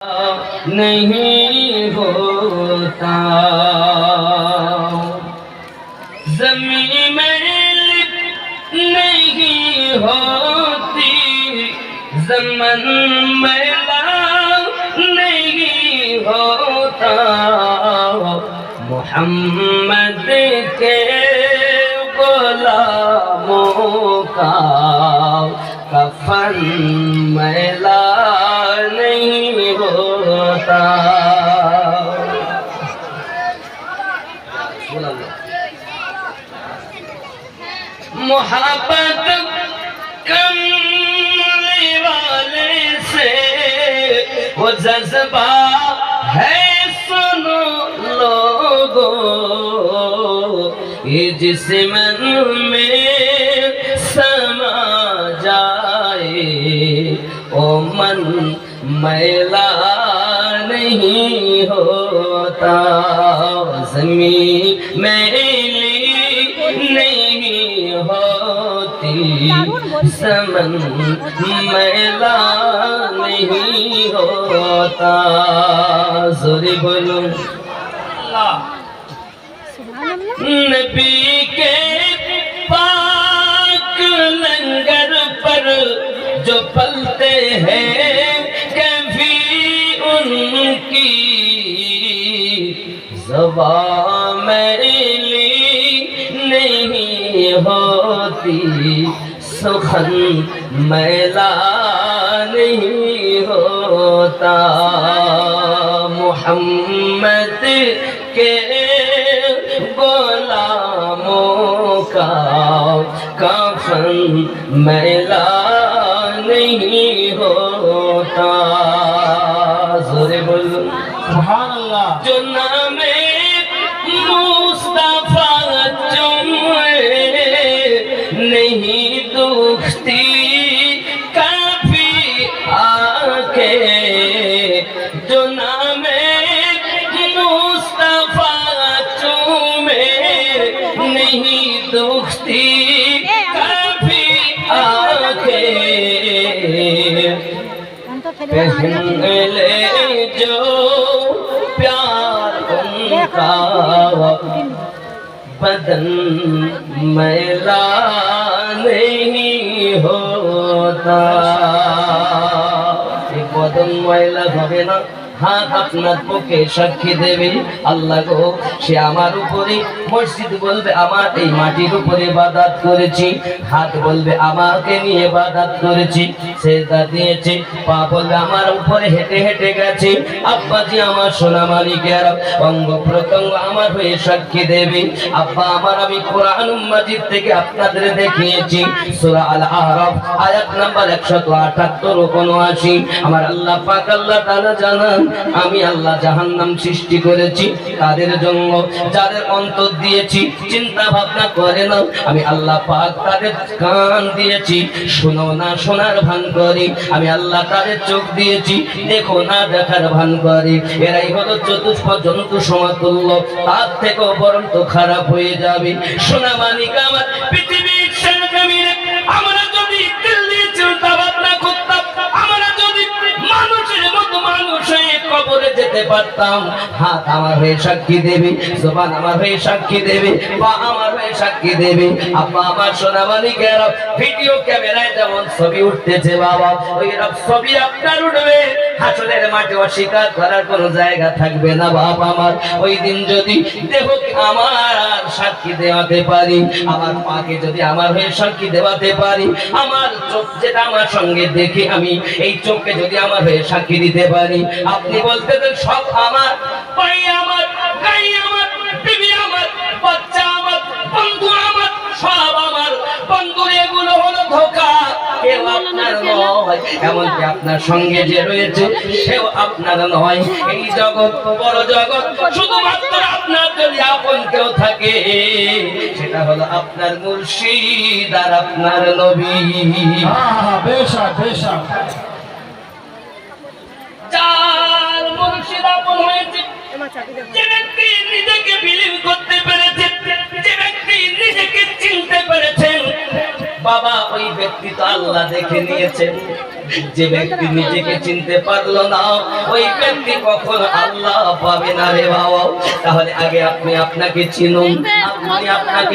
नहीं होता ज़मीन में नहीं होती ज़मन मैला नहीं होता मोहम्मद के गुलामों का कफन मैला नहीं होता। मोहब्बत करने वाले से वो जज्बा है सुनो लोगों ये जिस्म में समा जाए ओ मन मैला नहीं होता ज़मीन मैली नहीं होती ज़मन मैला नहीं होता। ज़ोरे बोलो नबी के पाक लंगर पर जो पलते हैं कभी उनकी ज़बान मैली नहीं होती सुखन मैला नहीं होता। मोहम्मद के गुलामों का कफन मैला नहीं होता। ज़ोरे बोलो सुभान अल्लाह। जो नामे मुस्तफा चुमे नहीं दुखती कभी आके जो नामे मुस्तफा चुमे नहीं दुखती कभी आके पहन ले जो प्यार उनका बदन मैला नहीं होता। एक बदन मैला হবে না হাত আপনার পক্ষে সাক্ষী দেবে আল্লাহ গো সে আমার উপরে মসজিদ বলবে আমার এই মাটির উপরে ইবাদত করেছি হাত বলবে আমাকে নিয়ে ইবাদত করেছি সেজদা দিয়েছে পা বলবে আমার উপরে হেঁটে হেঁটে গেছে আব্বাজি আমার সোনা মালিকের অঙ্গ প্রত্যঙ্গ আমার হয়ে সাক্ষী দেবে আব্বা আমার আমি কোরআন মাজিদ থেকে আপনাদের দেখিয়েছি সূরা আল আরাফ আয়াত নাম্বার 178 79 আমার আল্লাহ পাক আল্লাহ তাআলা জানান আমি আল্লাহ জাহান্নাম সৃষ্টি করেছি তাদের জন্য যাদের অন্তর দিয়েছি চিন্তা ভাবনা করে না আমি আল্লাহ পাক তাদের কান দিয়েছি শোনো না শোনার ভান করে আমি আল্লাহ তাদের চোখ দিয়েছি দেখো না দেখার ভান করে এরাই হলো চতুষ্প জন্তু সমতুল্য তার থেকেও বরং তো খারাপ হয়ে যাবে সোনা মানিক আমার পৃথিবীর জমিনে আমরা যদি দিল দিয়ে চিন্তা ভাবনা করতাম আমরা যদি মানুষের মতো মানুষ হয়ে কবরে যেতে পারতাম হাত আমার হয়ে সাক্ষী দেবে জবান আমার হয়ে সাক্ষী দেবে পা আমার হয়ে সাক্ষী দেবে আব্বা আমার সোনা মালিকেরা ভিডিও ক্যামেরায় যেমন ছবি উঠতেছে বাবা ওই রকম ছবি আপনার উঠবে হাসরের মাঠে অস্বীকার করার কোনো জায়গা থাকবে না বাপ আমার ওই দিন যদি দেহ আমার সাক্ষী দেওয়াতে পারি আমার পাকে যদি আমার হয়ে সাক্ষী দেওয়াতে পারি আমার চোখ যেটা আমার সঙ্গে দেখি আমি এই চোখকে যদি আমার হয়ে সাক্ষী দিতে পারি আপনি বলতে দেন সব আমার ভাই আমার গাই আমার বিবি আমার বাচ্চা আমার বন্ধু আমার সব আমার বন্ধু এগুলো হলো ধোঁকা কেউ আপনার নয় এমনকি আপনার সঙ্গে যে রয়েছে সেও আপনার নয় এই জগৎ বড় জগৎ শুধুমাত্র আপনার যদি আপন কেউ থাকে সেটা হলো আপনার মুর্শিদ আর আপনার নবী। বেশা বেশা চার মুর্শিদ আপন হয়েছে যে ব্যক্তি নিজেকে বিলীন করতে পেরেছে যে ব্যক্তি নিজেকে চিনতে পেরেছেন বাবা ওই ব্যক্তি তো আল্লাহ দেখে নিয়েছেন যে ব্যক্তি নিজেকে চিনতে পারলো না ওই ব্যক্তি কখনো আল্লাহ পাবে না রে বাবা। তাহলে আগে আপনি আপনাকে চিনুন, আপনি আপনাকে